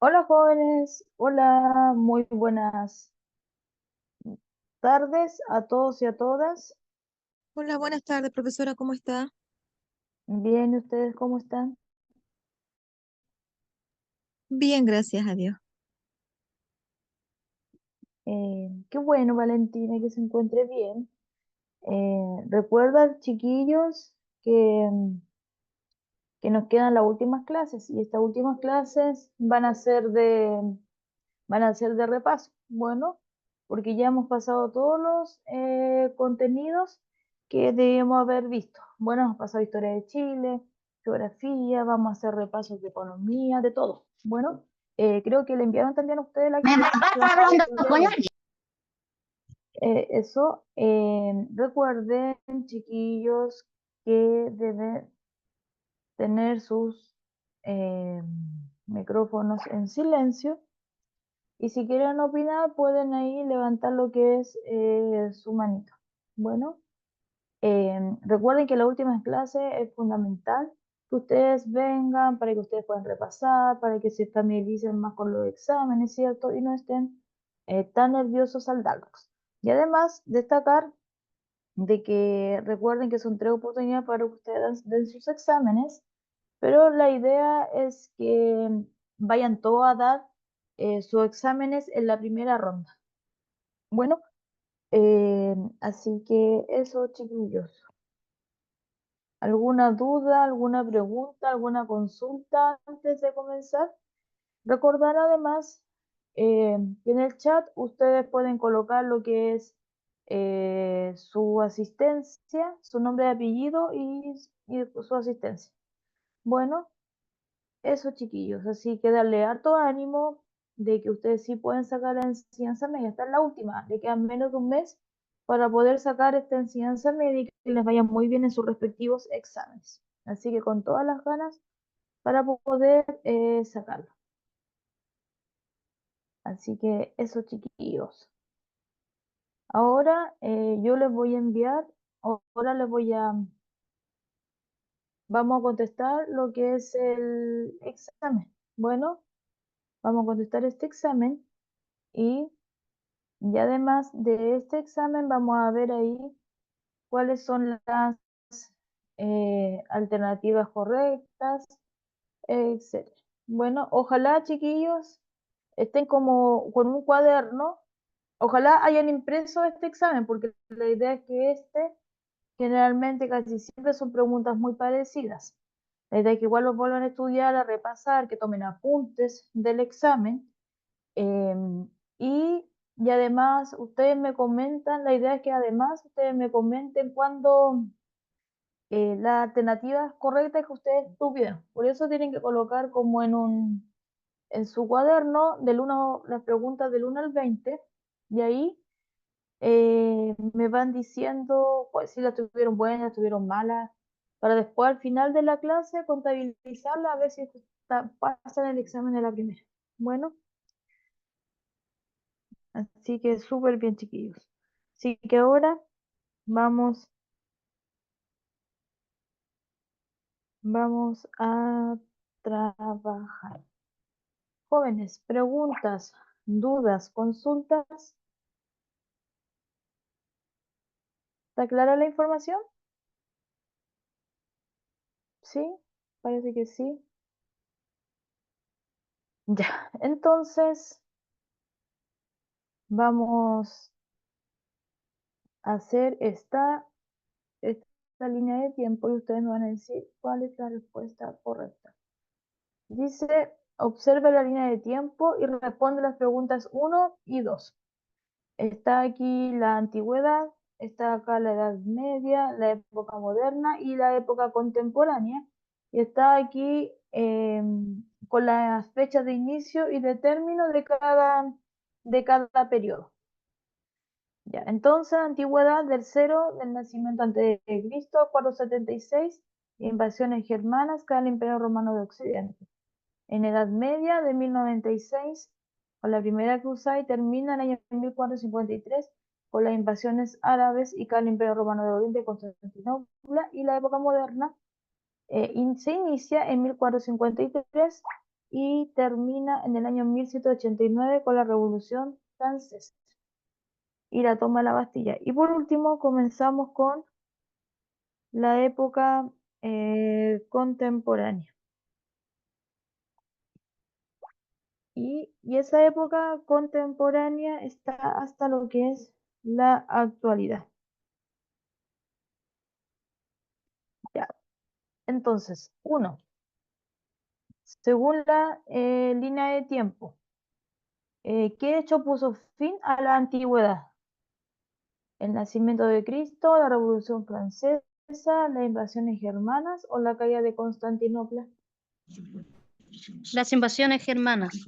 Hola jóvenes, hola, muy buenas tardes a todos y a todas. Hola, buenas tardes, profesora, ¿cómo está? Bien, ¿y ustedes cómo están? Bien, gracias a Dios. Qué bueno, Valentina, que se encuentre bien. Recuerda, chiquillos, que, que nos quedan las últimas clases y estas últimas clases van a ser de repaso. Bueno, porque ya hemos pasado todos los contenidos que debíamos haber visto. Bueno, hemos pasado historia de Chile, geografía, vamos a hacer repasos de economía, de todo. Bueno, creo que le enviaron también a ustedes la Me va actividad a que va a estar hacer hablando el día de con hoy. alguien. Eso, recuerden, chiquillos, que deben tener sus eh, micrófonos en silencio. Y si quieren opinar, pueden ahí levantar lo que es su manito. Bueno, recuerden que la última clase es fundamental que ustedes vengan para que ustedes puedan repasar, para que se familiaricen más con los exámenes, ¿cierto? Y no estén tan nerviosos al darlos. Y además, destacar de que recuerden que son 3 oportunidades para que ustedes den sus exámenes, pero la idea es que vayan todos a dar sus exámenes en la primera ronda. Bueno, así que eso, chiquillos. ¿Alguna duda, alguna pregunta, alguna consulta antes de comenzar? Recordar además que en el chat ustedes pueden colocar lo que es su asistencia, su nombre de apellido y su asistencia. Bueno, eso, chiquillos. Así que darle harto ánimo de que ustedes sí pueden sacar la enseñanza media. Esta es la última. Le quedan menos de un mes para poder sacar esta enseñanza media y que les vaya muy bien en sus respectivos exámenes. Así que con todas las ganas para poder sacarlo. Así que eso, chiquillos. Ahora yo les voy a enviar, ahora vamos a contestar lo que es el examen. Bueno, vamos a contestar este examen y además de este examen vamos a ver ahí cuáles son las alternativas correctas, etc. Bueno, ojalá chiquillos estén como con un cuaderno, ojalá hayan impreso este examen, porque la idea es que generalmente casi siempre son preguntas muy parecidas. La idea es que igual los vuelvan a estudiar, a repasar, que tomen apuntes del examen. em, y, y además ustedes me comentan, la idea es que además ustedes me comenten cuando las alternativas correctas que ustedes tuvieron. Por eso tienen que colocar como en su cuaderno las preguntas del 1 al 20 y ahí me van diciendo pues, si las tuvieron buenas, tuvieron malas, para después al final de la clase contabilizarla a ver si pasan el examen de la primera. Bueno, así que súper bien, chiquillos. Así que ahora vamos, vamos a trabajar. Jóvenes, preguntas, dudas, consultas. ¿Está clara la información? Sí, parece que sí. Ya, entonces vamos a hacer esta línea de tiempo y ustedes me van a decir cuál es la respuesta correcta. Dice, observe la línea de tiempo y responde las preguntas 1 y 2. Está aquí la antigüedad, está acá la Edad Media, la época moderna y la época contemporánea. Y está aquí con las fechas de inicio y de término de cada periodo. Ya, entonces, antigüedad del cero del nacimiento antes de Cristo, 476, invasiones germanas, cae el Imperio Romano de Occidente. En Edad Media, de 1096, con la primera cruzada y termina en el año 1453 con las invasiones árabes y cae el Imperio Romano de Oriente, Constantinopla, y la época moderna se inicia en 1453 y termina en el año 1789 con la Revolución Francesa y la toma de la Bastilla. Y por último comenzamos con la época contemporánea. Y esa época contemporánea está hasta lo que es la actualidad. Ya. Entonces, uno, según la línea de tiempo, ¿qué hecho puso fin a la antigüedad? ¿El nacimiento de Cristo, la Revolución Francesa, las invasiones germanas o la caída de Constantinopla? Las invasiones germanas.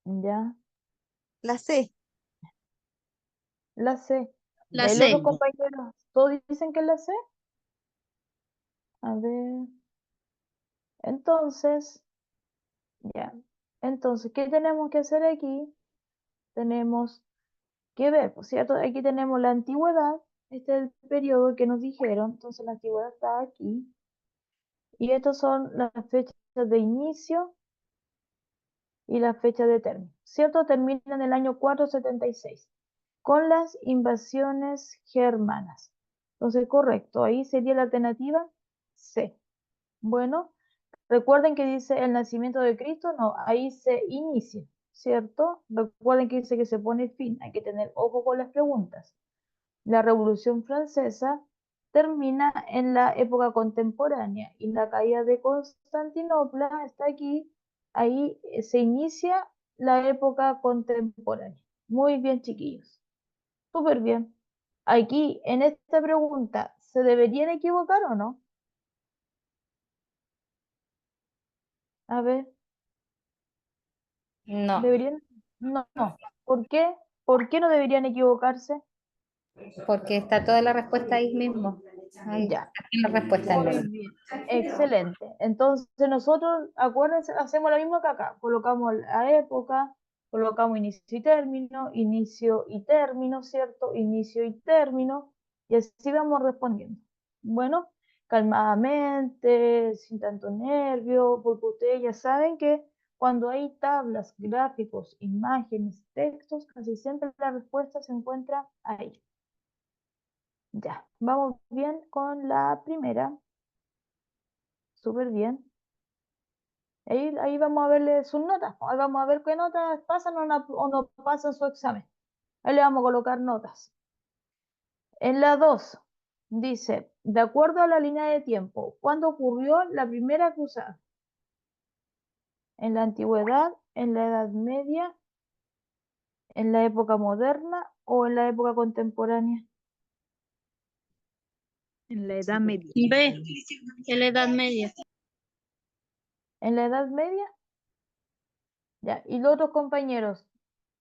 Ya, La C. la C. La Ya, ¿y los otros C. compañeros todos dicen que es la C? A ver, entonces, ya. Entonces, ¿qué tenemos que hacer aquí? Tenemos que ver, pues, ¿cierto? Aquí tenemos la antigüedad, este es el periodo que nos dijeron, entonces la antigüedad está aquí. Y estas son las fechas de inicio y la fecha de término, ¿cierto? Termina en el año 476 con las invasiones germanas. Entonces, correcto, ahí sería la alternativa C. Bueno, recuerden que dice el nacimiento de Cristo, no, ahí se inicia, ¿cierto? Recuerden que dice que se pone fin, hay que tener ojo con las preguntas. La Revolución Francesa termina en la época contemporánea y la caída de Constantinopla está aquí, ahí se inicia la época contemporánea. Muy bien, chiquillos. Súper bien. Aquí, en esta pregunta, ¿se deberían equivocar o no? A ver, No, ¿deberían? No, no. ¿Por qué? ¿Por qué no deberían equivocarse? porque está toda la respuesta ahí mismo. Ahí Ya. está la respuesta Muy mismo. bien, excelente. Entonces nosotros, acuérdense, hacemos lo mismo que acá. Colocamos la época, colocamos inicio y término, ¿cierto? Inicio y término, y así vamos respondiendo. Bueno, calmadamente, sin tanto nervio, porque ustedes ya saben que cuando hay tablas, gráficos, imágenes, textos, casi siempre la respuesta se encuentra ahí. Ya, vamos bien con la primera. Súper bien. Ahí vamos a verle sus notas. Ahí vamos a ver qué notas pasan o no pasan su examen. Ahí le vamos a colocar notas. En la 2 dice, de acuerdo a la línea de tiempo, ¿cuándo ocurrió la primera cruzada? ¿En la antigüedad, en la Edad Media, en la época moderna o en la época contemporánea? En la Edad Media. B, en la Edad Media. ¿En la Edad Media? Ya. ¿Y los otros compañeros?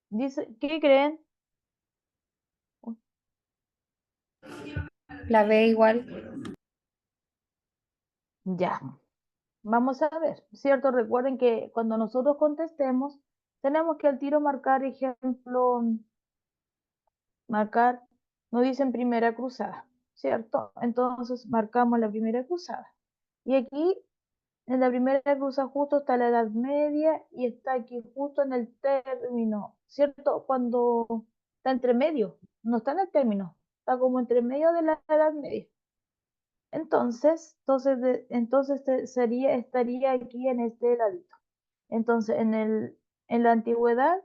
Dice, ¿qué creen? La B igual. Ya. Vamos a ver, ¿cierto? Recuerden que cuando nosotros contestemos, tenemos que al tiro marcar ejemplo, marcar, nos dicen primera cruzada, ¿cierto? Entonces marcamos la primera cruzada. Y aquí, en la primera cruzada justo está la Edad Media y está aquí justo en el término, ¿cierto? Cuando está entre medio, no está en el término, está como entre medio de la Edad Media. Entonces estaría aquí en este ladito. Entonces, en la antigüedad,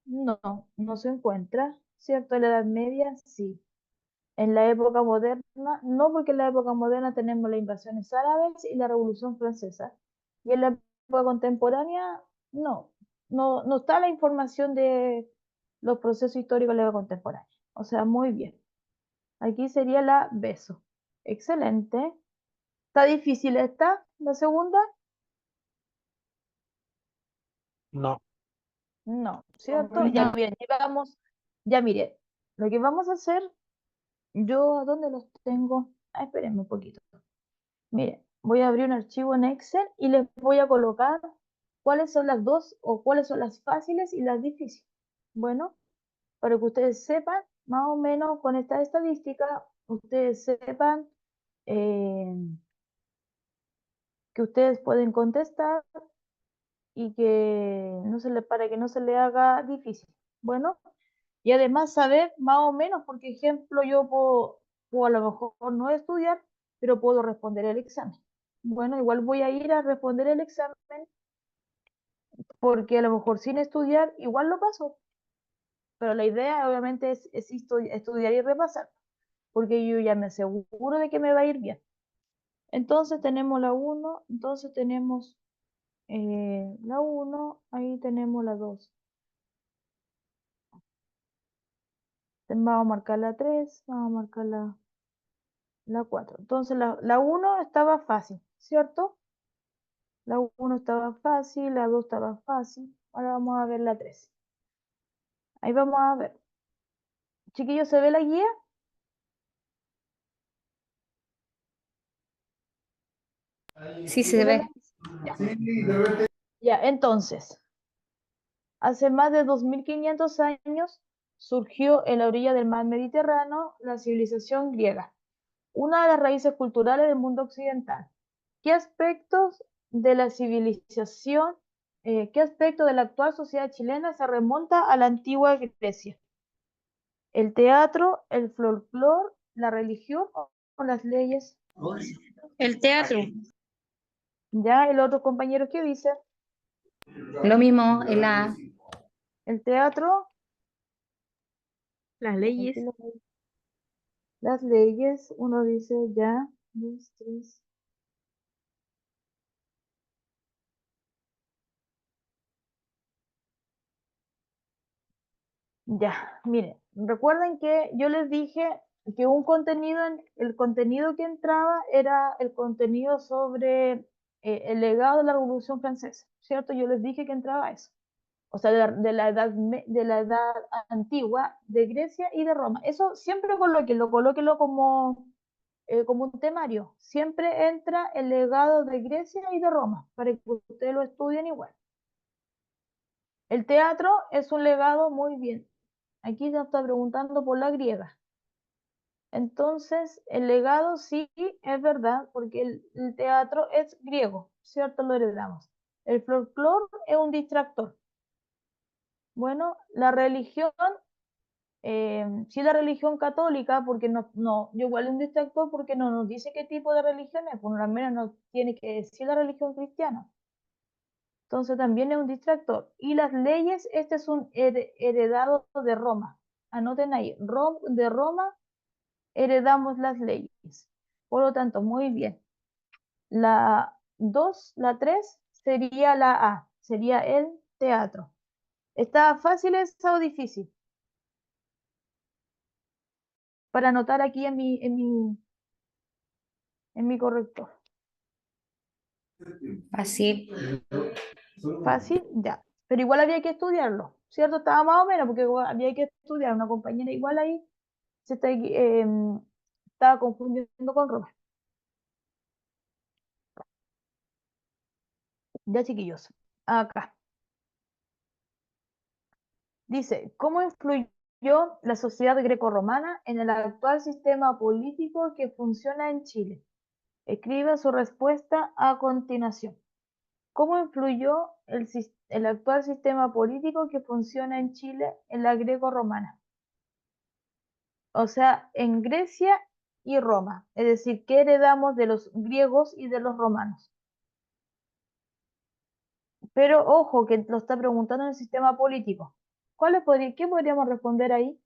no se encuentra, ¿cierto? En la Edad Media, sí. En la época moderna, no, porque en la época moderna tenemos las invasiones árabes y la Revolución Francesa. Y en la época contemporánea, no está la información de los procesos históricos de la época contemporánea. O sea, muy bien. Aquí sería la beso. Excelente. ¿Está difícil esta, la segunda? No, No, ¿cierto? Ya No. bien, llegamos. Ya mire, lo que vamos a hacer, yo, ¿dónde los tengo? Ah, espérenme un poquito. Mire, voy a abrir un archivo en Excel y les voy a colocar cuáles son las dos o cuáles son las fáciles y las difíciles. Bueno, para que ustedes sepan, más o menos con esta estadística, ustedes sepan eh, que ustedes pueden contestar y que para que no se le haga difícil. Bueno, y además saber más o menos, porque ejemplo, yo puedo a lo mejor no estudiar, pero puedo responder el examen. Bueno, igual voy a ir a responder el examen porque a lo mejor sin estudiar igual lo paso. Pero la idea obviamente es estudiar y repasar, porque yo ya me aseguro de que me va a ir bien. Entonces tenemos la 1, entonces tenemos la 1, ahí tenemos la 2. Vamos a marcar la 3, vamos a marcar la 4. Entonces la 1 estaba fácil, ¿cierto? La 1 estaba fácil, la 2 estaba fácil. Ahora vamos a ver la 3. Ahí vamos a ver. Chiquillos, ¿se ve la guía? Sí, ¿Se se ve la ve. guía? Ya, entonces, hace más de 2500 años surgió en la orilla del mar Mediterráneo la civilización griega, una de las raíces culturales del mundo occidental. ¿Qué aspectos de la civilización, qué aspecto de la actual sociedad chilena se remonta a la antigua Grecia? ¿El teatro, el folclore, la religión o las leyes? El teatro. Ya, el otro compañero que dice, Lo mismo en la el teatro, Las aquí leyes. las leyes, uno dice ya, dos, tres. Ya, miren, recuerden que yo les dije que el contenido que entraba era el contenido sobre el legado de la Revolución Francesa, ¿cierto? Yo les dije que entraba eso, o sea, de la edad antigua de Grecia y de Roma. Eso siempre colóquelo como un temario. Siempre entra el legado de Grecia y de Roma, para que ustedes lo estudien igual. El teatro es un legado muy bien. Aquí nos está preguntando por la griega. Entonces, el legado sí es verdad, porque el teatro es griego, ¿cierto? Lo heredamos. El folclore es un distractor. Bueno, la religión, sí la religión católica, porque yo igual es un distractor porque no nos dice qué tipo de religión es, por lo menos nos tiene que decir la religión cristiana. Entonces también es un distractor. Y las leyes, este es un heredado de Roma. Anoten ahí, de Roma heredamos las leyes. Por lo tanto, muy bien. La 2, la 3 sería la A, sería el teatro. ¿Está fácil esa o difícil? Para anotar aquí en mi corrector. fácil. Fácil, ya. Pero igual había que estudiarlo, ¿cierto? Estaba más o menos porque había que estudiar. Una compañera igual ahí estaba confundiendo con Roma. Ya, chiquillos. Acá. Dice, ¿cómo influyó la sociedad grecorromana en el actual sistema político que funciona en Chile? Escribe su respuesta a continuación. ¿Cómo influyó el actual sistema político que funciona en Chile en la greco-romana? O sea, en Grecia y Roma. Es decir, ¿qué heredamos de los griegos y de los romanos? Pero ojo, que lo está preguntando en el sistema político. ¿Qué podríamos responder ahí?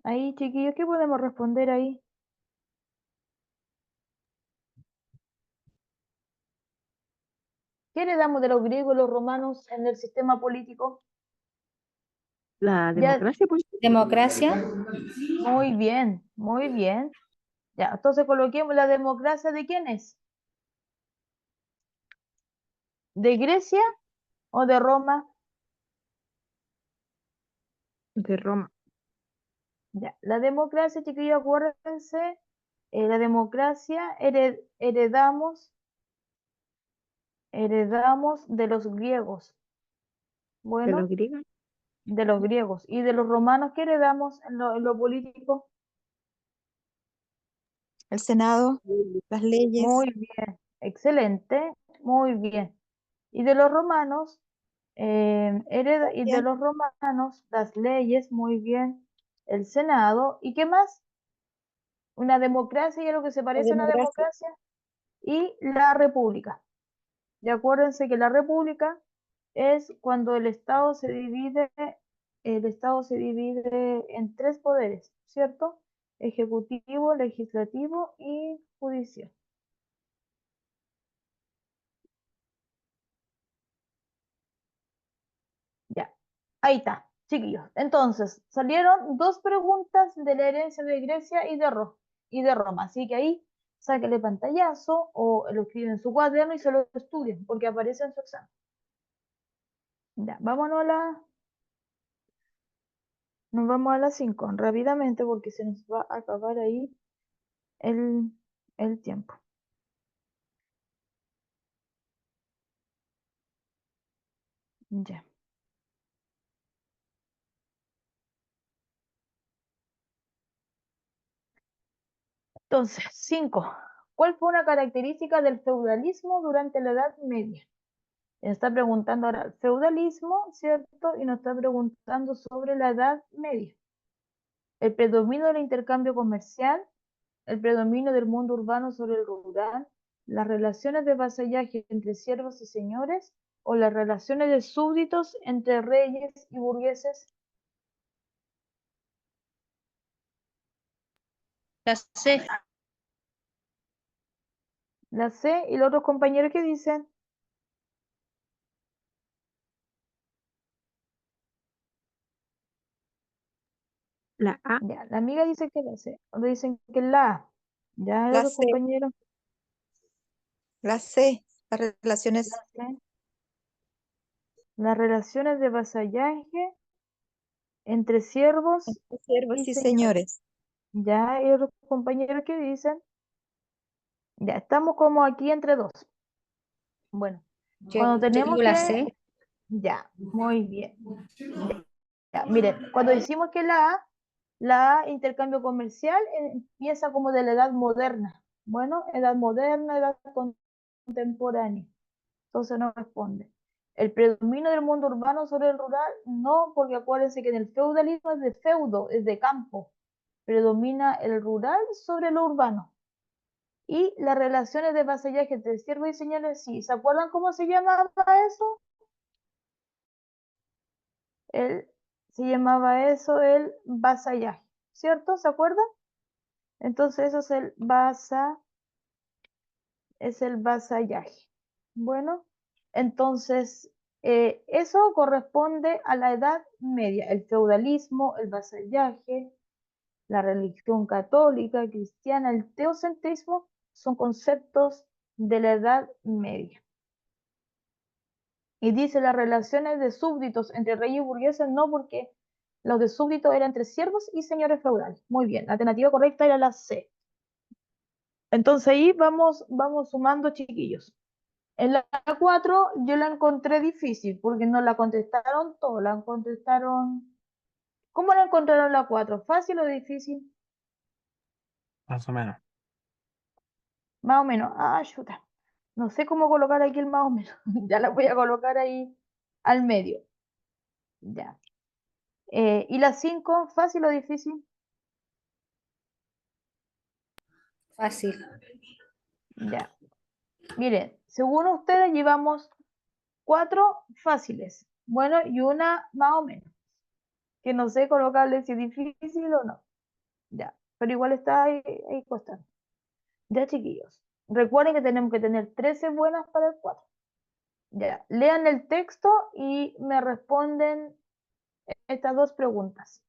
Ahí, chiquillos, ¿qué podemos responder ahí? ¿Qué heredamos de los griegos y los romanos en el sistema político? La Ya, democracia, pues. Democracia. muy bien, muy bien. Ya, entonces coloquemos la democracia de quién es. ¿De Grecia o de Roma? De Roma. Ya, la democracia, chiquillos, acuérdense, la democracia heredamos de los griegos. De los Bueno, griegos. De los griegos. ¿Y de los romanos qué heredamos en lo político? El Senado, las leyes, Muy bien, excelente, muy bien. Y de los romanos, y de los romanos, las leyes, muy bien, el Senado, ¿y qué más? Una democracia y algo que se la parece a una democracia. democracia, y la república. Y acuérdense que la república es cuando el Estado se divide en tres poderes, ¿cierto? Ejecutivo, legislativo y judicial. Ya, ahí está, chiquillos. Entonces, salieron dos preguntas de la herencia de Grecia y de Roma. Así que ahí sáquenle pantallazo o lo escriben en su cuaderno y se lo estudien, porque aparece en su examen. Ya, nos vamos a las 5 rápidamente porque se nos va a acabar ahí el, el tiempo. Ya. Entonces, 5. ¿Cuál fue una característica del feudalismo durante la Edad Media? Está preguntando ahora el feudalismo, ¿cierto? Y nos está preguntando sobre la Edad Media. El predominio del intercambio comercial, el predominio del mundo urbano sobre el rural, las relaciones de vasallaje entre siervos y señores, o las relaciones de súbditos entre reyes y burgueses. La C. La C, y los otros compañeros que dicen, La A. ya, la amiga dice que la C, otros dicen que la A. Ya, los La otros C, compañeros, las relaciones la C. Las relaciones de vasallaje entre siervos entre y siervos y señores. señores. Ya hay otros compañeros que dicen, ya estamos como aquí entre dos. Bueno, cuando Yo tenemos digo la que, C. ya, muy bien. Ya, miren, cuando decimos que la A, intercambio comercial, empieza como de la edad moderna. Bueno, edad moderna, edad contemporánea. Entonces no responde. El predominio del mundo urbano sobre el rural, no, porque acuérdense que en el feudalismo es de feudo, es de campo. Predomina el rural sobre lo urbano. Y las relaciones de vasallaje entre siervos y señores, sí. ¿Se acuerdan cómo se llamaba eso? El, Se llamaba eso el vasallaje, ¿cierto? ¿Se acuerdan? Entonces eso es el vasallaje. Bueno, entonces eso corresponde a la Edad Media, el feudalismo, el vasallaje, la religión católica, cristiana, el teocentrismo son conceptos de la Edad Media. Y dice las relaciones de súbditos entre reyes y burgueses, no, porque los de súbditos eran entre siervos y señores feudales. Muy bien, la alternativa correcta era la C. Entonces ahí vamos sumando, chiquillos. En la 4 yo la encontré difícil porque no la contestaron todo, la contestaron... ¿Cómo la encontraron la 4? ¿Fácil o difícil? Más o menos. Más o menos. Ah, chuta. No sé cómo colocar aquí el más o menos. Ya la voy a colocar ahí al medio. Ya. ¿Y la 5, fácil o difícil? Fácil. Ya. Miren, según ustedes llevamos 4 fáciles. Bueno, y una más o menos. Que no sé colocarle si es difícil o no. Ya. Pero igual está ahí costando. Ya, chiquillos. Recuerden que tenemos que tener 13 buenas para el 4. Ya. Lean el texto y me responden estas dos preguntas.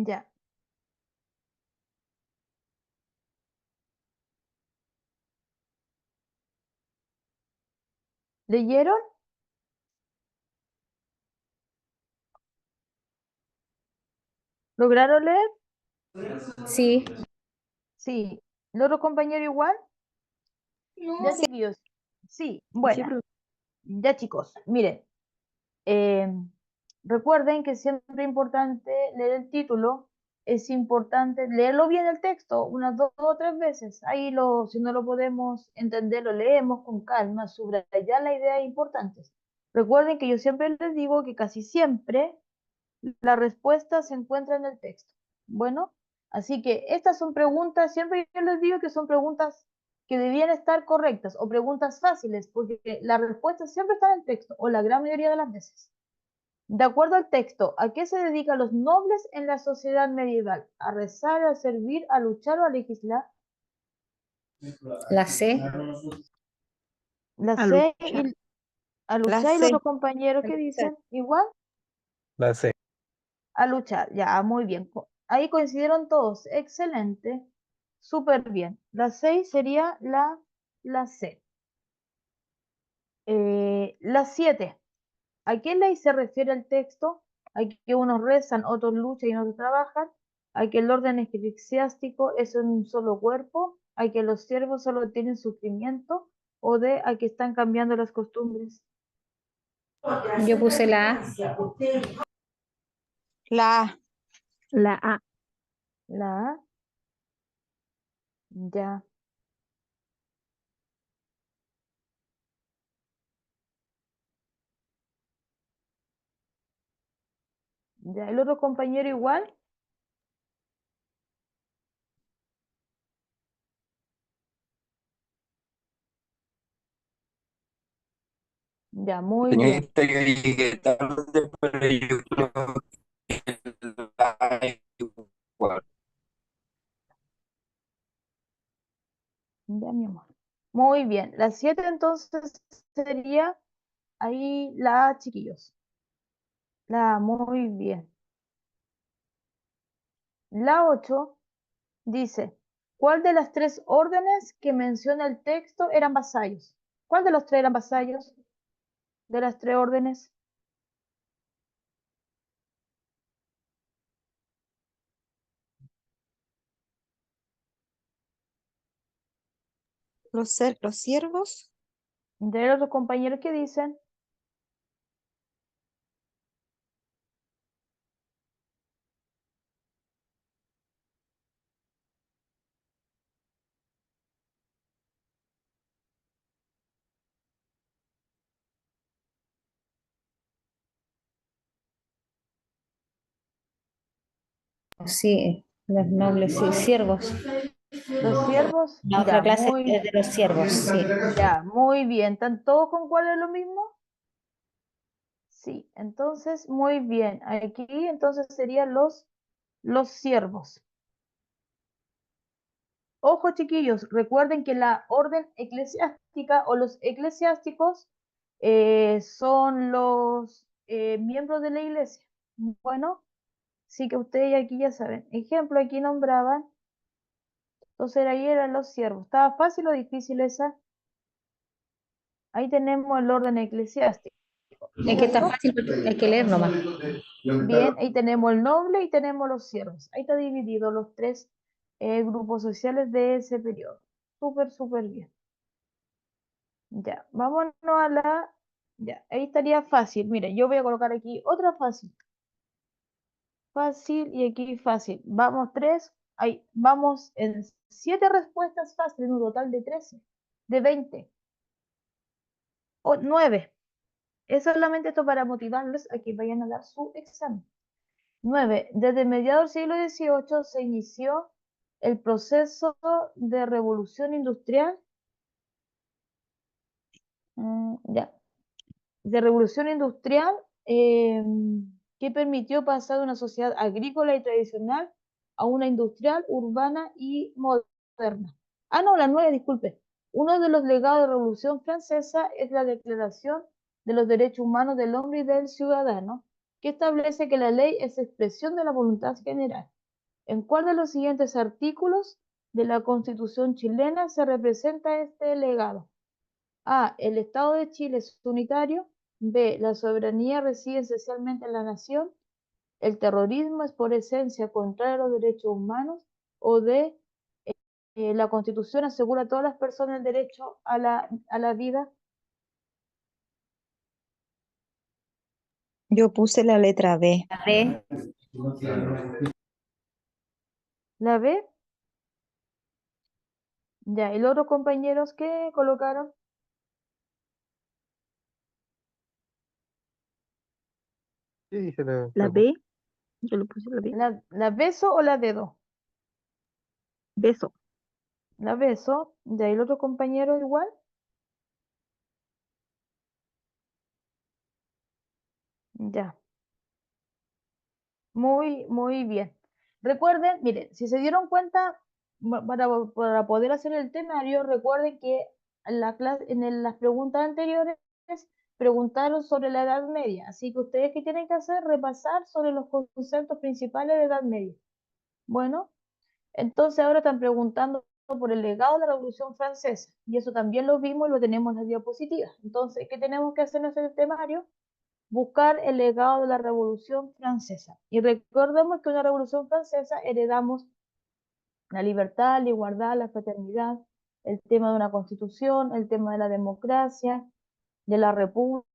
Ya. ¿Leyeron? ¿Lograron leer? Sí, Sí. ¿El otro compañero igual? Ya, chiquillos. Sí, bueno. profe. Ya, chicos, miren. eh, recuerden que siempre es importante leer el título. Es importante leerlo bien el texto, unas 2 o 3 veces. Ahí si no lo podemos entender, lo leemos con calma, subrayar las ideas importantes. Recuerden que yo siempre les digo que casi siempre la respuesta se encuentra en el texto. Bueno, así que estas son preguntas, siempre yo les digo que son preguntas que debían estar correctas o preguntas fáciles, porque la respuesta siempre está en el texto, o la gran mayoría de las veces. De acuerdo al texto, ¿a qué se dedican los nobles en la sociedad medieval? ¿A rezar, a servir, a luchar o a legislar? la C. La A C luchar. y a La luchar y los C. otros compañeros que dicen igual. La C. A luchar, ya, muy bien. Ahí coincidieron todos, excelente, súper bien. La 6 sería la C. La 7, ¿a qué ley se refiere el texto? ¿A que unos rezan, otros luchan y otros trabajan? ¿A que el orden eclesiástico es en un solo cuerpo? ¿A que los siervos solo tienen sufrimiento? ¿O de a que están cambiando las costumbres? Yo puse la A. La A. La A. La A, ya. Ya, el otro compañero igual. Ya, muy bien. Señorita, yo llegué tarde, pero yo creo que la igual. Ya, mi amor. Muy bien. La 7 entonces sería ahí la A, chiquillos. La A, muy bien. La 8 dice, ¿cuál de las 3 órdenes que menciona el texto eran vasallos? ¿Cuál de los 3 eran vasallos? De las 3 órdenes. Los siervos. De los otros compañeros que dicen, Sí, los nobles, sí, siervos. los siervos. La otra clase es de los siervos, sí. Ya, muy bien. ¿Están todos con cuál es lo mismo? Sí, entonces, muy bien. Aquí entonces serían los siervos. Ojo, chiquillos, recuerden que la orden eclesiástica o los eclesiásticos son los miembros de la iglesia. Bueno, sí que ustedes aquí ya saben. Ejemplo, aquí nombraban, entonces ahí eran los siervos. ¿Estaba fácil o difícil esa? Ahí tenemos el orden eclesiástico. Es que está ¿Cierto? fácil, porque hay que leer nomás. Bien, ahí tenemos el noble y tenemos los siervos. Ahí está dividido los 3 grupos sociales de ese periodo. Súper, súper bien. Ya, vámonos a la... Ya, ahí estaría fácil. Miren, yo voy a colocar aquí otra fácil. Fácil y aquí fácil. Vamos 3. Ahí, vamos en 7 respuestas fáciles, un total de 13. De 20. O 9. Es solamente esto para motivarlos a que vayan a dar su examen. 9. Desde mediados del siglo XVIII se inició el proceso de revolución industrial. Ya. De revolución industrial que permitió pasar de una sociedad agrícola y tradicional a una industrial, urbana y moderna. Ah, no, la 9, disculpe. Uno de los legados de la Revolución Francesa es la Declaración de los Derechos Humanos del Hombre y del Ciudadano, que establece que la ley es expresión de la voluntad general. ¿En cuál de los siguientes artículos de la Constitución chilena se representa este legado? A. El Estado de Chile es unitario. B. La soberanía reside esencialmente en la nación. El terrorismo es por esencia contrario a los derechos humanos. O D. La Constitución asegura a todas las personas el derecho a la vida. Yo puse la letra B. La B, ¿La B? Ya, ¿y los otros compañeros qué colocaron? ¿Qué dice La B. Yo le puse la B. ¿La beso o la dedo? Beso. La beso. Ya, ¿y el otro compañero igual? Ya. Muy bien. Recuerden, miren, si se dieron cuenta, para poder hacer el temario, recuerden que las preguntas anteriores preguntaron sobre la Edad Media. Así que ustedes qué tienen que hacer, repasar sobre los conceptos principales de Edad Media. Bueno, entonces ahora están preguntando por el legado de la Revolución Francesa. Y eso también lo vimos y lo tenemos en las diapositivas. Entonces, ¿qué tenemos que hacer en ese temario? Buscar el legado de la Revolución Francesa. Y recordemos que en la Revolución Francesa heredamos la libertad, la igualdad, la fraternidad, el tema de una constitución, el tema de la democracia, de la república.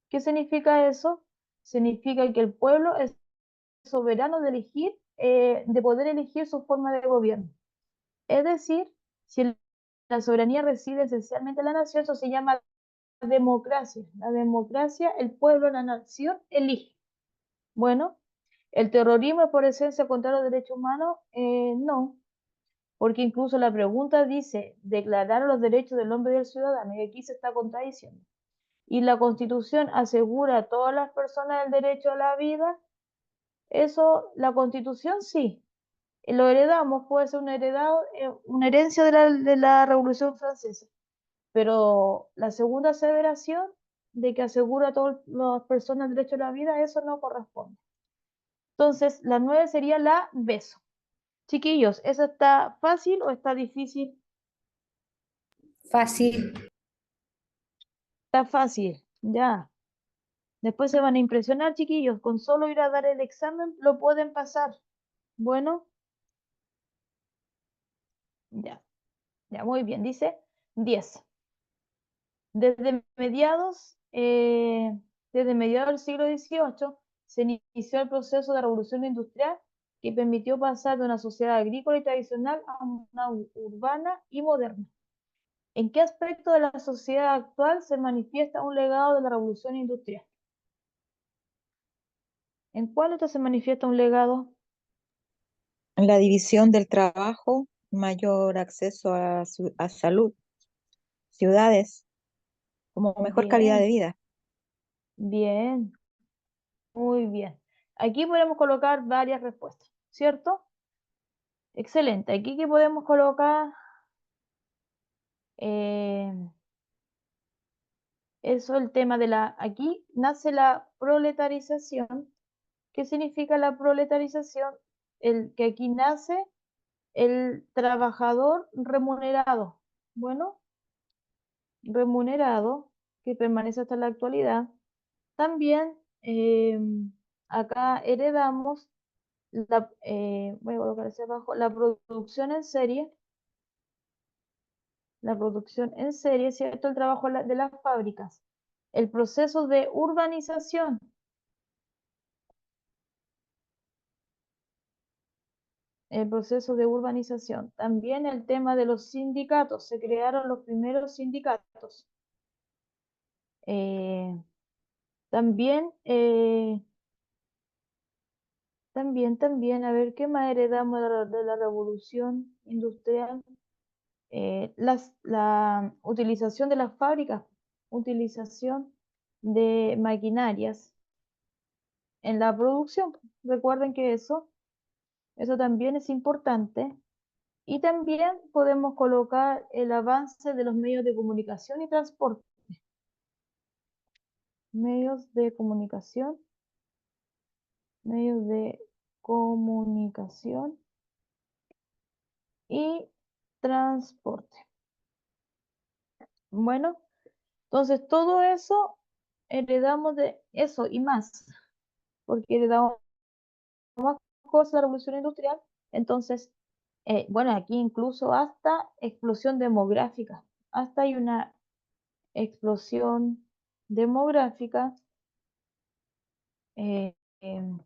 ¿Qué significa eso? Significa que el pueblo es soberano de elegir, de poder elegir su forma de gobierno. Es decir, si la soberanía reside esencialmente en la nación, eso se llama democracia. La democracia, el pueblo, la nación elige. Bueno, ¿el terrorismo es por esencia contra los derechos humanos? No, porque incluso la pregunta dice declarar los derechos del hombre y del ciudadano, y aquí se está contradiciendo. Y la Constitución asegura a todas las personas el derecho a la vida. Eso, la Constitución sí, lo heredamos, puede ser una herencia de la Revolución Francesa, pero la segunda aseveración de que asegura a todas las personas el derecho a la vida, eso no corresponde. Entonces, la 9 sería la beso. Chiquillos, ¿eso está fácil o está difícil? fácil. Está fácil, ya. Después se van a impresionar, chiquillos, con solo ir a dar el examen lo pueden pasar. Bueno, ya, ya, muy bien. Dice 10. Desde desde mediados del siglo XVIII se inició el proceso de revolución industrial que permitió pasar de una sociedad agrícola y tradicional a una urbana y moderna. ¿En qué aspecto de la sociedad actual se manifiesta un legado de la revolución industrial? ¿En cuál otro se manifiesta un legado? La división del trabajo, mayor acceso a salud, ciudades, como mejor calidad de Bien, vida. bien, muy bien. Aquí podemos colocar varias respuestas, ¿cierto? Excelente. Aquí que podemos colocar eh, eso, el tema de aquí nace la proletarización. ¿Qué significa la proletarización? Que aquí nace el trabajador remunerado. Bueno, remunerado, que permanece hasta la actualidad. También acá heredamos voy a colocar hacia abajo, la producción en serie. La producción en serie, ¿cierto? El trabajo de las fábricas. El proceso de urbanización. El proceso de urbanización. También el tema de los sindicatos. Se crearon los primeros sindicatos. Eh, también, también, a ver, ¿qué más heredamos de la revolución industrial? la utilización de las fábricas, utilización de maquinarias en la producción. Recuerden que eso también es importante. Y también podemos colocar el avance de los medios de comunicación y transporte. Medios de comunicación y transporte. Bueno, entonces todo eso heredamos de eso y más, porque heredamos más cosas de la revolución industrial. Entonces, bueno, aquí incluso hasta explosión demográfica, hasta hay una explosión demográfica. eh, em,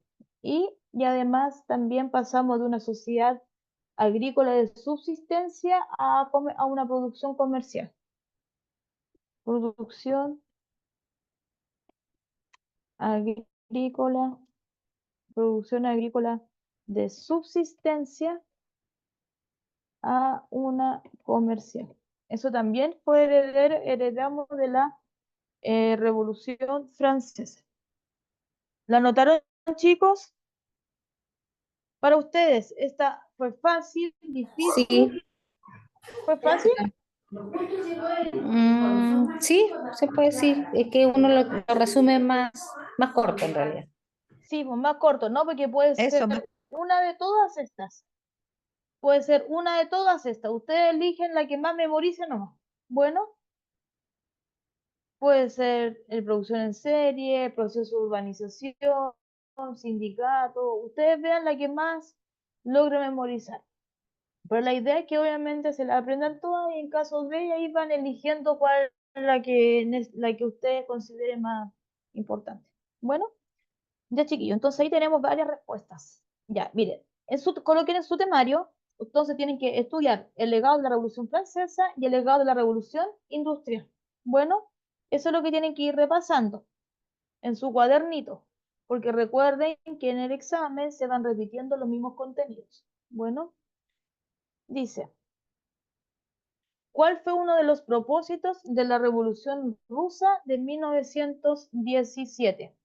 y además también pasamos de una sociedad agrícola de subsistencia a una producción comercial. Producción agrícola, producción agrícola de subsistencia a una comercial. Eso también heredamos de la Revolución Francesa. ¿La notaron, chicos? Para ustedes, ¿esta fue fácil, difícil? Sí. ¿Fue fácil? Sí, se puede decir. Es que uno lo resume más corto en realidad. Sí, pues más corto, ¿no? Porque puede ser Eso, una de todas estas. Puede ser una de todas estas. Ustedes eligen la que más memoricen nomás. Bueno, puede ser el producción en serie, proceso de urbanización, sindicato. Ustedes vean la que más logre memorizar. Pero la idea es que obviamente se la aprendan todas y en caso de ahí van eligiendo cuál es la que ustedes consideren más importante. Bueno, ya chiquillos, entonces ahí tenemos varias respuestas. Ya, miren, coloquen en su temario, entonces tienen que estudiar el legado de la Revolución Francesa y el legado de la Revolución Industrial. Bueno, eso es lo que tienen que ir repasando en su cuadernito, porque recuerden que en el examen se van repitiendo los mismos contenidos. Bueno, dice, ¿cuál fue uno de los propósitos de la Revolución Rusa de 1917?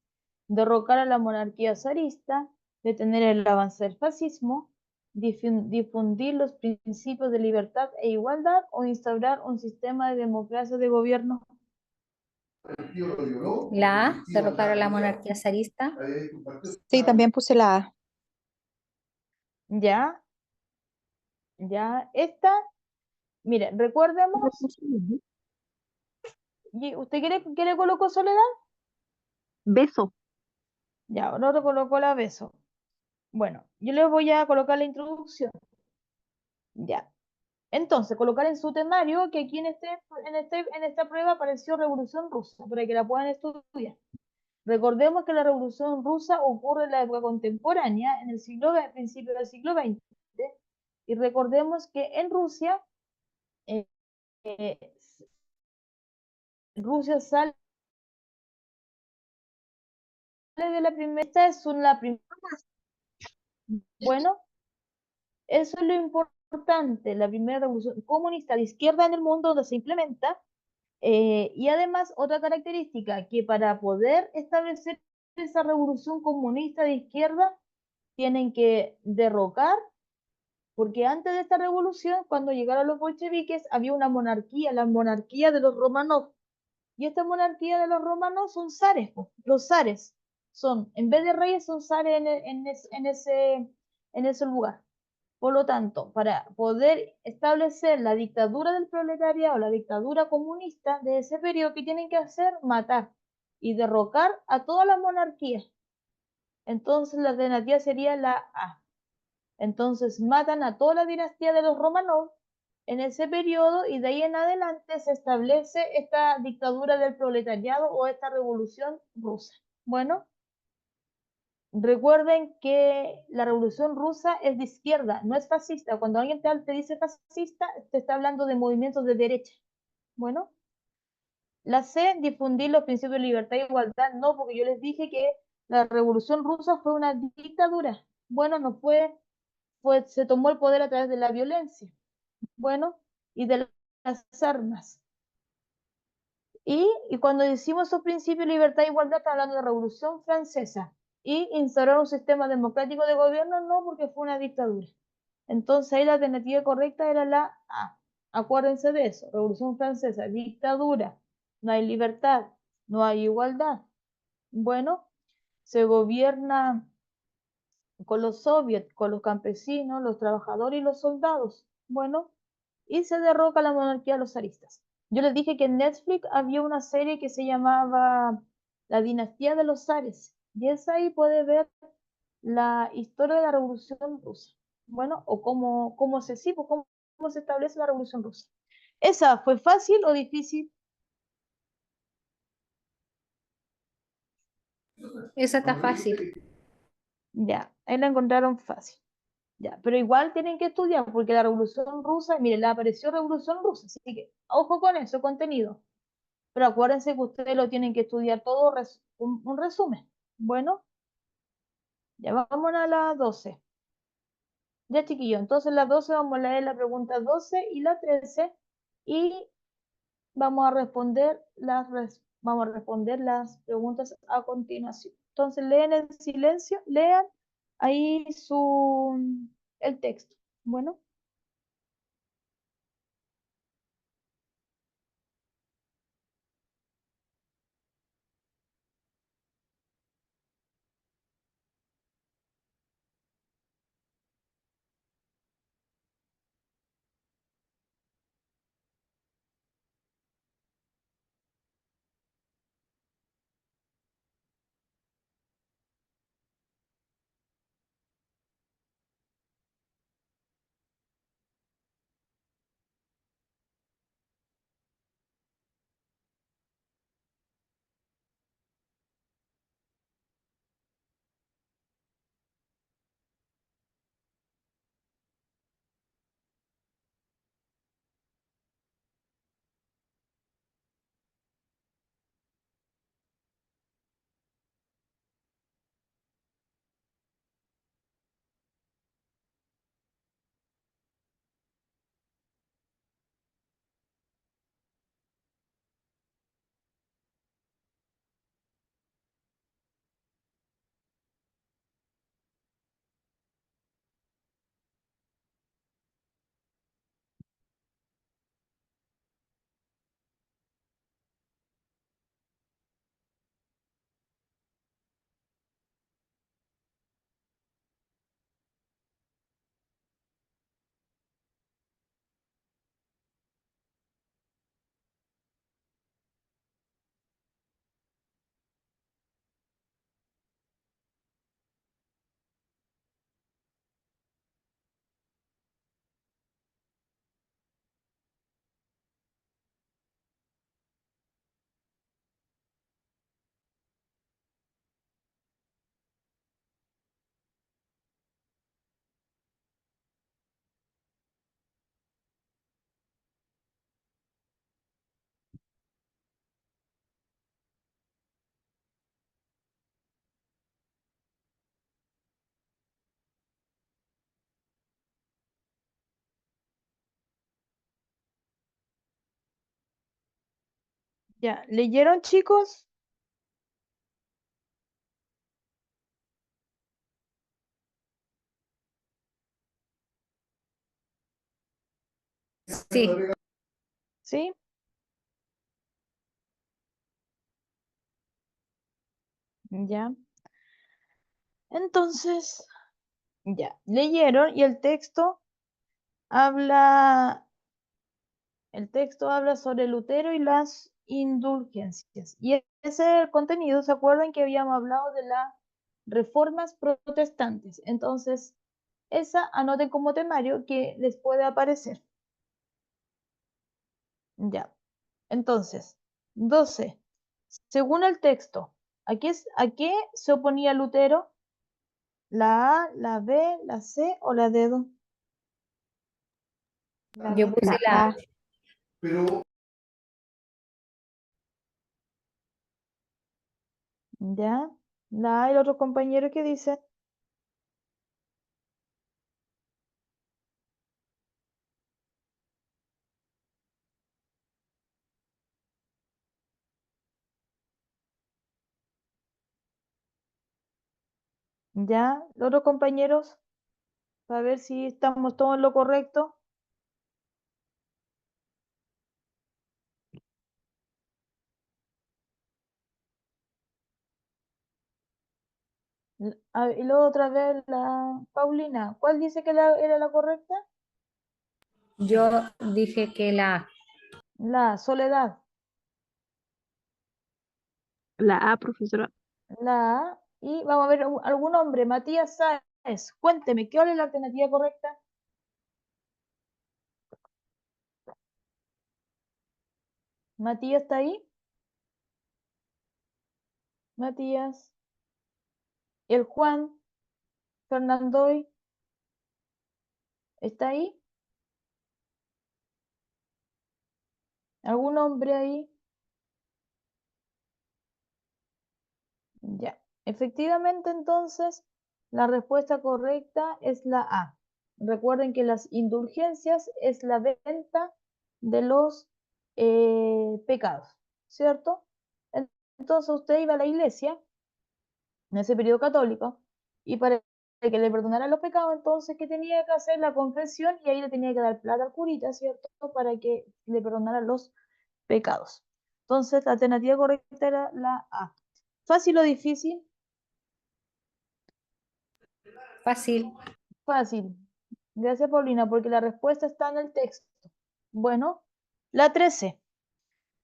Derrocar a la monarquía zarista, detener el avance del fascismo, difundir los principios de libertad e igualdad o instaurar un sistema de democracia de gobierno. La A, derrocar a la monarquía zarista. sí, también puse la A. Ya, esta, mire, recordemos, ¿usted quiere colocar Soledad? Beso. Ya, ahora colocó la beso. Bueno, yo les voy a colocar la introducción. Ya. Entonces, colocar en su temario que aquí en esta prueba apareció Revolución Rusa, para que la puedan estudiar. Recordemos que la Revolución Rusa ocurre en la época contemporánea, en el principio del siglo XX, y recordemos que en Rusia, eh, eh, Rusia sale de la primera, esta es la primera. Bueno, eso es lo importante, la primera revolución comunista de izquierda en el mundo donde se implementa. Y además, otra característica, que para poder establecer esa revolución comunista de izquierda, tienen que derrocar, porque antes de esta revolución, cuando llegaron los bolcheviques, había una monarquía, la monarquía de los Romanov. Y esta monarquía de los Romanov son zares, los zares son, en vez de reyes, son zares en ese lugar. Por lo tanto, para poder establecer la dictadura del proletariado, la dictadura comunista de ese periodo, ¿qué tienen que hacer? Matar y derrocar a todas las monarquías. Entonces la alternativa sería la A. Entonces matan a toda la dinastía de los Romanov en ese periodo y de ahí en adelante se establece esta dictadura del proletariado o esta revolución rusa. Bueno, recuerden que la Revolución Rusa es de izquierda, no es fascista. Cuando alguien te dice fascista, te está hablando de movimientos de derecha. Bueno, la C, difundir los principios de libertad e igualdad. No, porque yo les dije que la Revolución Rusa fue una dictadura. Bueno, no se tomó el poder a través de la violencia. Bueno, y de las armas. Y cuando decimos esos principios de libertad e igualdad, está hablando de Revolución Francesa. Y instaurar un sistema democrático de gobierno, no, porque fue una dictadura. Entonces ahí la alternativa correcta era la A. Acuérdense de eso, Revolución Francesa, dictadura, no hay libertad, no hay igualdad. Bueno, se gobierna con los soviets, con los campesinos, los trabajadores y los soldados. Bueno, y se derroca la monarquía de los zaristas. Yo les dije que en Netflix había una serie que se llamaba La dinastía de los zares, y es ahí puede ver la historia de la Revolución Rusa. Bueno, o cómo se, sí, pues, cómo se establece la Revolución Rusa. ¿Esa fue fácil o difícil? Esa está fácil. Ya, ahí la encontraron fácil. Ya, pero igual tienen que estudiar porque la Revolución Rusa, miren, le apareció Revolución Rusa, así que ojo con eso, contenido. Pero acuérdense que ustedes lo tienen que estudiar todo, un resumen. Bueno, ya vamos a la 12. Ya, chiquillo, entonces la 12 vamos a leer la pregunta 12 y la 13 y vamos a responder las preguntas a continuación. Entonces leen en silencio, lean ahí el texto. Bueno. Ya, ¿leyeron, chicos? Sí, ¿Sí? Ya. Entonces, ya, leyeron y habla, el texto habla sobre Lutero y las indulgencias. Y ese contenido, ¿se acuerdan que habíamos hablado de las reformas protestantes? Entonces, esa anoten como temario que les puede aparecer. Ya. Entonces, 12. Según el texto, ¿a qué se oponía Lutero? ¿La A, la B, la C o la D? yo puse la A. ¿Ya? La A y el otro compañero que dice, Ya, los otros compañeros, para ver si estamos todos en lo correcto. Y luego otra vez la Paulina, ¿cuál dice que era la correcta? Yo dije que la A. La Soledad, La A, profesora. la A. Y vamos a ver algún hombre, Matías Sáez. Cuénteme, ¿cuál es la alternativa correcta? Matías está ahí. Matías. El Juan Fernandoy. ¿Está ahí? ¿Algún hombre ahí? Ya. Efectivamente, entonces, la respuesta correcta es la A. Recuerden que las indulgencias es la venta de los pecados, ¿cierto? Entonces usted iba a la iglesia en ese periodo católico y para que le perdonaran los pecados, entonces, ¿qué tenía que hacer? La confesión y ahí le tenía que dar plata al curita, ¿cierto? Para que le perdonaran los pecados. Entonces, la alternativa correcta era la A. ¿Fácil o difícil? Fácil. Fácil. Gracias, Paulina, porque la respuesta está en el texto. Bueno, la 13.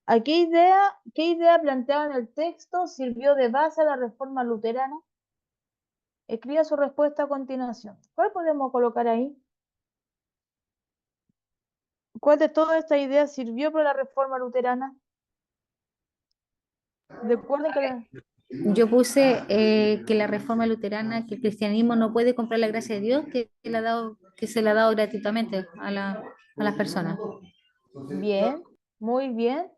¿A qué idea planteada en el texto sirvió de base a la reforma luterana? Escriba su respuesta a continuación. ¿Cuál podemos colocar ahí? ¿Cuál de todas estas ideas sirvió para la reforma luterana? Recuerden que Yo puse que la reforma luterana, que el cristianismo no puede comprar la gracia de Dios, que se la ha dado gratuitamente a las personas. bien, muy bien,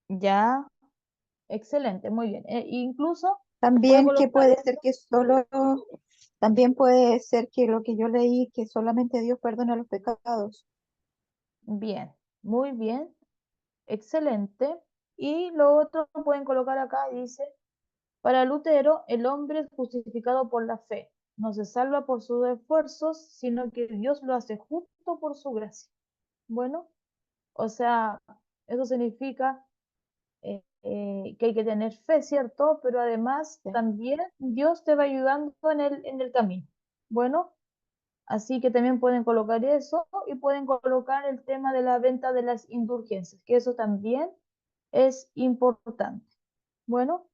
ya, excelente, muy bien. Incluso puede También que colocar puede ser esto. que solo, también puede ser que lo que yo leí, que solamente Dios perdona los pecados. Bien, muy bien, excelente. Y lo otro pueden colocar acá, dice, para Lutero, el hombre es justificado por la fe. No se salva por sus esfuerzos, sino que Dios lo hace justo por su gracia. Bueno, o sea, eso significa que hay que tener fe, ¿cierto? Pero además Sí. también Dios te va ayudando en el camino. Bueno, así que también pueden colocar eso y pueden colocar el tema de la venta de las indulgencias, que eso también es importante. Bueno,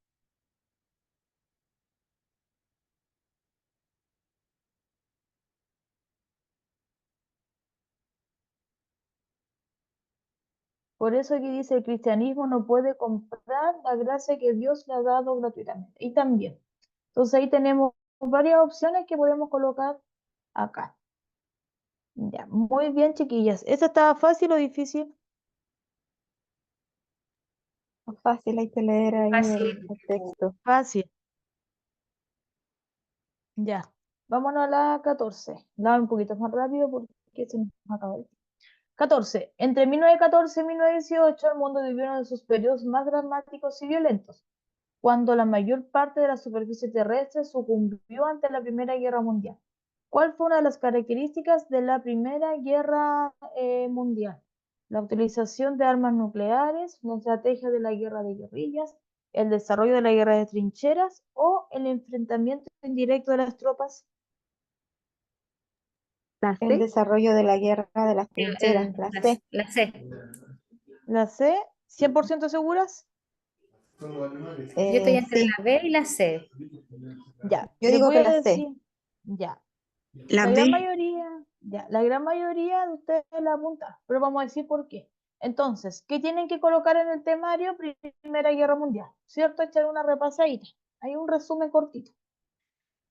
por eso aquí dice, el cristianismo no puede comprar la gracia que Dios le ha dado gratuitamente. Y también. Entonces ahí tenemos varias opciones que podemos colocar acá. Ya, muy bien, chiquillas. ¿Esta estaba fácil o difícil? Fácil, hay que leer ahí Fácil. el texto. Fácil. Ya. Vámonos a la 14. La un poquito más rápido porque se nos acaba el tiempo. 14. Entre 1914 y 1918 el mundo vivió uno de sus periodos más dramáticos y violentos, cuando la mayor parte de la superficie terrestre sucumbió ante la Primera Guerra Mundial. ¿Cuál fue una de las características de la Primera Guerra Mundial? La utilización de armas nucleares, la estrategia de la guerra de guerrillas, el desarrollo de la guerra de trincheras o el enfrentamiento indirecto de las tropas. La El C. desarrollo de la guerra de las trincheras, la C. La C. La C, 100% seguras. Yo estoy entre Sí, la B y la C. Ya, yo les digo voy que a la C. decir, ya, La la gran B. mayoría, ya, la gran mayoría de ustedes la apuntan, pero vamos a decir por qué. Entonces, ¿qué tienen que colocar en el temario? Primera Guerra Mundial, ¿cierto? Echar una repasadita. Hay un resumen cortito.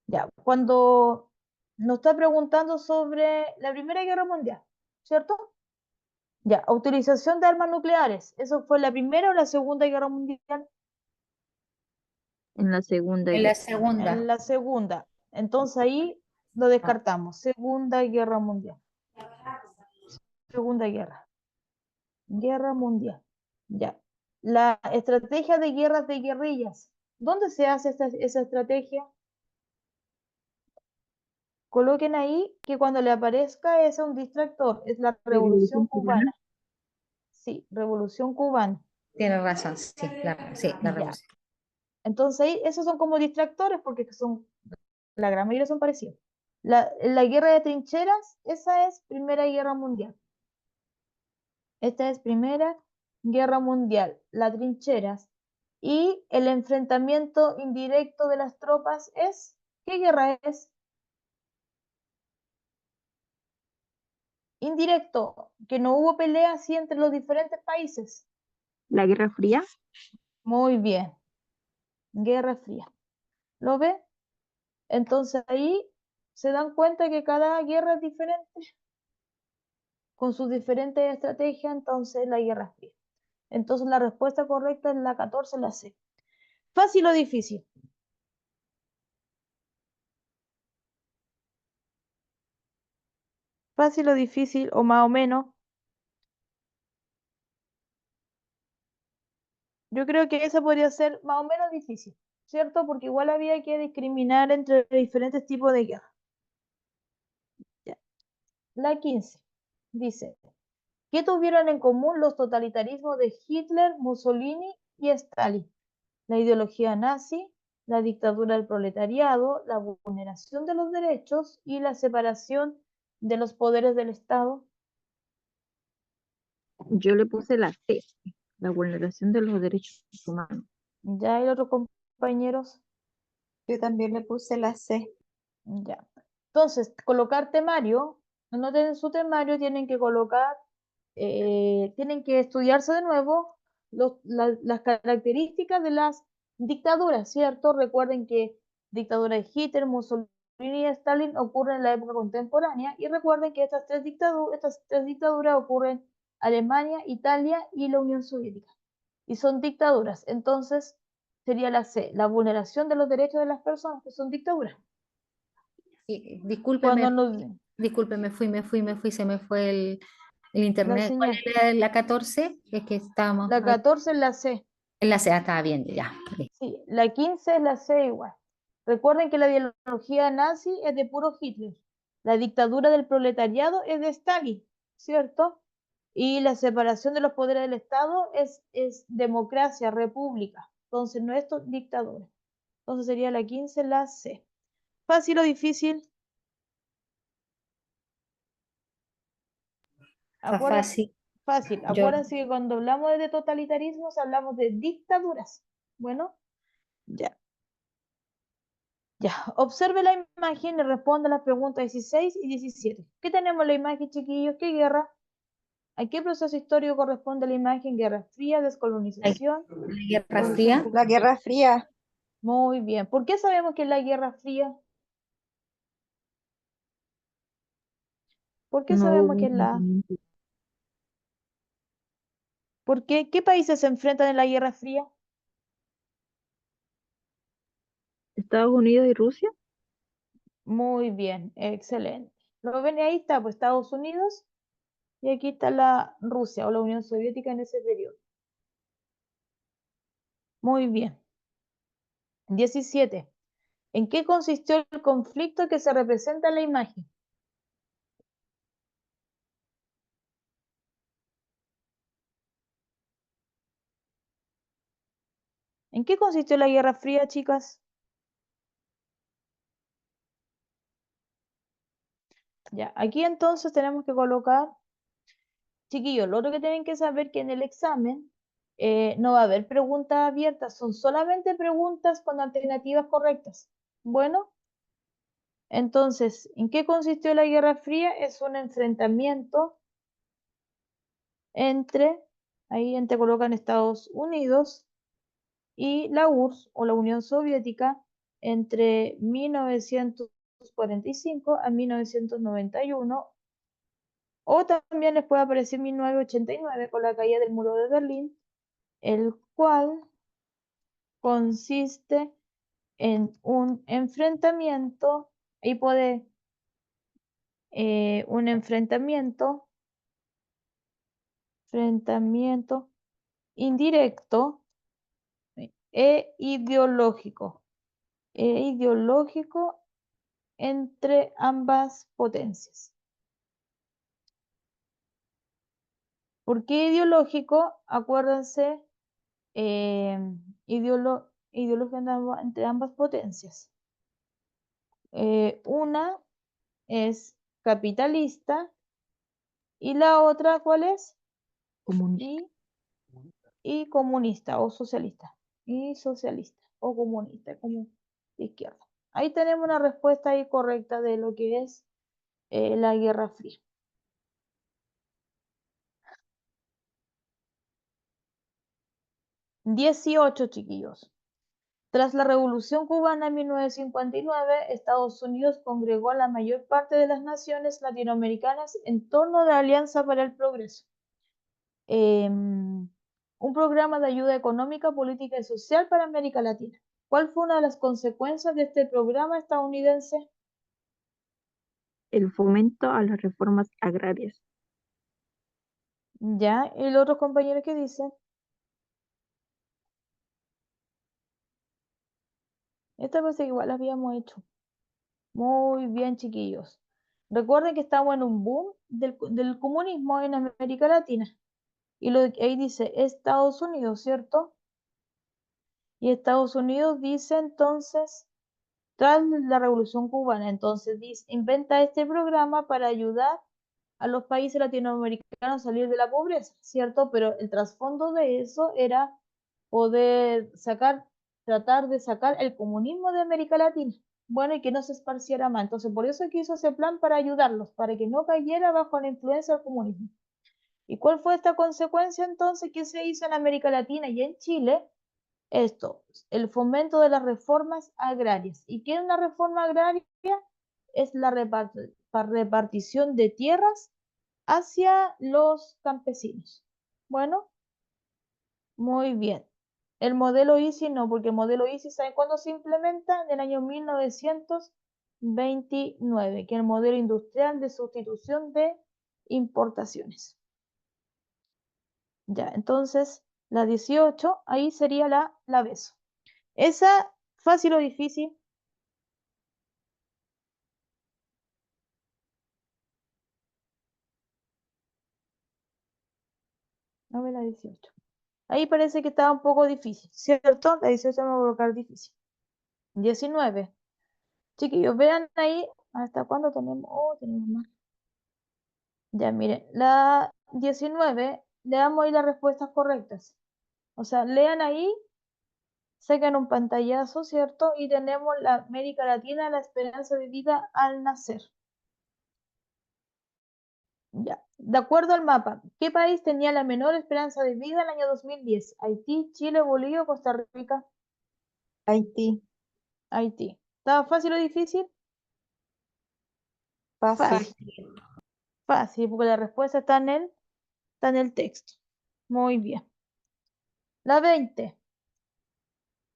Ya, cuando nos está preguntando sobre la Primera Guerra Mundial, ¿cierto? Ya, utilización de armas nucleares. ¿Eso fue la Primera o la Segunda Guerra Mundial? En la segunda En la guerra. En segunda. la Segunda. Entonces ahí lo descartamos. Segunda Guerra Mundial. Segunda Guerra. Guerra Mundial. Ya. La estrategia de guerras de guerrillas. ¿Dónde se hace esa estrategia? Coloquen ahí que cuando le aparezca es un distractor, es la Revolución Cubana. Sí, Revolución Cubana. Tienes razón, sí, la Ya. revolución. Entonces ahí esos son como distractores porque la gran mayoría son parecidos. La guerra de trincheras, esa es Primera Guerra Mundial. Esta es Primera Guerra Mundial, las trincheras. Y el enfrentamiento indirecto de las tropas es, ¿qué guerra es? Indirecto, que no hubo pelea así entre los diferentes países. La Guerra Fría. Muy bien. Guerra Fría. ¿Lo ve? Entonces ahí se dan cuenta que cada guerra es diferente, con sus diferentes estrategias, entonces la Guerra Fría. Entonces la respuesta correcta es la 14, la C. ¿Fácil o difícil? ¿Fácil o difícil o más o menos? Yo creo que esa podría ser más o menos difícil, ¿cierto? Porque igual había que discriminar entre diferentes tipos de guerra. Ya. La 15 dice, ¿qué tuvieron en común los totalitarismos de Hitler, Mussolini y Stalin? La ideología nazi, la dictadura del proletariado, la vulneración de los derechos y la separación de los poderes del Estado. Yo le puse la C, la vulneración de los derechos humanos. Ya hay otros compañeros. Yo también le puse la C. Ya. Entonces, colocar temario, no tienen su temario, tienen que colocar, tienen que estudiarse de nuevo las características de las dictaduras, ¿cierto? Recuerden que dictadura de Hitler, Mussolini y Stalin ocurren en la época contemporánea y recuerden que estas tres dictaduras ocurren en Alemania, Italia y la Unión Soviética. Y son dictaduras. Entonces, sería la C, la vulneración de los derechos de las personas, que son dictaduras. Sí, Cuando discúlpeme, nos, discúlpeme, me fui, se me fue el la internet. ¿Cuál señal, era la 14? Es que estábamos la 14 es la C, en la C, estaba viendo ya. Ok. sí, la 15 es la C igual. Recuerden que la ideología nazi es de puro Hitler, la dictadura del proletariado es de Stalin, ¿cierto? Y la separación de los poderes del Estado es democracia, república, entonces no es dictadura. Entonces sería la 15 la C. ¿Fácil o difícil? Está Acuérdense, fácil. fácil. Yo, Acuérdense que cuando hablamos de totalitarismos hablamos de dictaduras. Bueno, ya. Ya, observe la imagen y responda las preguntas 16 y 17. ¿Qué tenemos en la imagen, chiquillos? ¿Qué guerra? ¿A qué proceso histórico corresponde la imagen? Guerra Fría, descolonización. la Guerra Fría, La Guerra Fría. Muy bien. ¿Por qué sabemos que es la Guerra Fría? ¿Por qué No sabemos hubo que es la... enfrentamiento. ¿Por qué? ¿Qué países se enfrentan en la Guerra Fría? Estados Unidos y Rusia. Muy bien, excelente. ¿Lo ven? Ahí está, pues Estados Unidos y aquí está la Rusia o la Unión Soviética en ese periodo. Muy bien. 17. ¿En qué consistió el conflicto que se representa en la imagen? ¿En qué consistió la Guerra Fría, chicas? Ya, aquí entonces tenemos que colocar, chiquillos, lo otro que tienen que saber que en el examen no va a haber preguntas abiertas, son solamente preguntas con alternativas correctas. Bueno, entonces, ¿en qué consistió la Guerra Fría? Es un enfrentamiento entre, ahí te colocan Estados Unidos y la URSS o la Unión Soviética entre 1945 a 1991, o también les puede aparecer 1989 con la caída del muro de Berlín, el cual consiste en un enfrentamiento, y puede un enfrentamiento indirecto ideológico. Ideológico entre ambas potencias. ¿Por qué ideológico? Acuérdense, ideológico entre ambas potencias. Una es capitalista y la otra, ¿cuál es? Comunista. Y comunista o socialista. Y socialista o comunista, como de izquierda. Ahí tenemos una respuesta ahí correcta de lo que es la Guerra Fría. #18, chiquillos. Tras la Revolución Cubana en 1959, Estados Unidos congregó a la mayor parte de las naciones latinoamericanas en torno de la Alianza para el Progreso. Un programa de ayuda económica, política y social para América Latina. ¿Cuál fue una de las consecuencias de este programa estadounidense? El fomento a las reformas agrarias. Ya, ¿y los otros compañeros qué dicen? Esta parece que igual la habíamos hecho. Muy bien, chiquillos. Recuerden que estamos en un boom del comunismo en América Latina. Y ahí dice Estados Unidos, ¿cierto? Y Estados Unidos dice entonces, tras la Revolución Cubana, entonces inventa este programa para ayudar a los países latinoamericanos a salir de la pobreza, ¿cierto? Pero el trasfondo de eso era poder tratar de sacar el comunismo de América Latina, bueno, y que no se esparciera más. Entonces, por eso que hizo ese plan para ayudarlos, para que no cayera bajo la influencia del comunismo. ¿Y cuál fue esta consecuencia entonces que se hizo en América Latina y en Chile? Esto, el fomento de las reformas agrarias. ¿Y qué es una reforma agraria? Es la repartición de tierras hacia los campesinos. Bueno, muy bien. El modelo ISI no, porque el modelo ISI, ¿saben cuándo se implementa? En el año 1929, que es el modelo industrial de sustitución de importaciones. Ya, entonces, la 18, ahí sería la beso. Esa, fácil o difícil. A ver, la 18. Ahí parece que estaba un poco difícil, ¿cierto? La 18 me va a colocar difícil. 19. Chiquillos, vean ahí hasta cuándo tenemos. Oh, tenemos más. Ya, miren, la 19, le damos ahí las respuestas correctas. O sea, lean ahí, sacan un pantallazo, ¿cierto? Y tenemos la América Latina, la esperanza de vida al nacer. Ya, de acuerdo al mapa, ¿qué país tenía la menor esperanza de vida en el año 2010? Haití, Chile, Bolivia, Costa Rica. Haití, Haití. ¿Estaba fácil o difícil? fácil. Fácil, porque la respuesta está en el texto. Muy bien. La 20.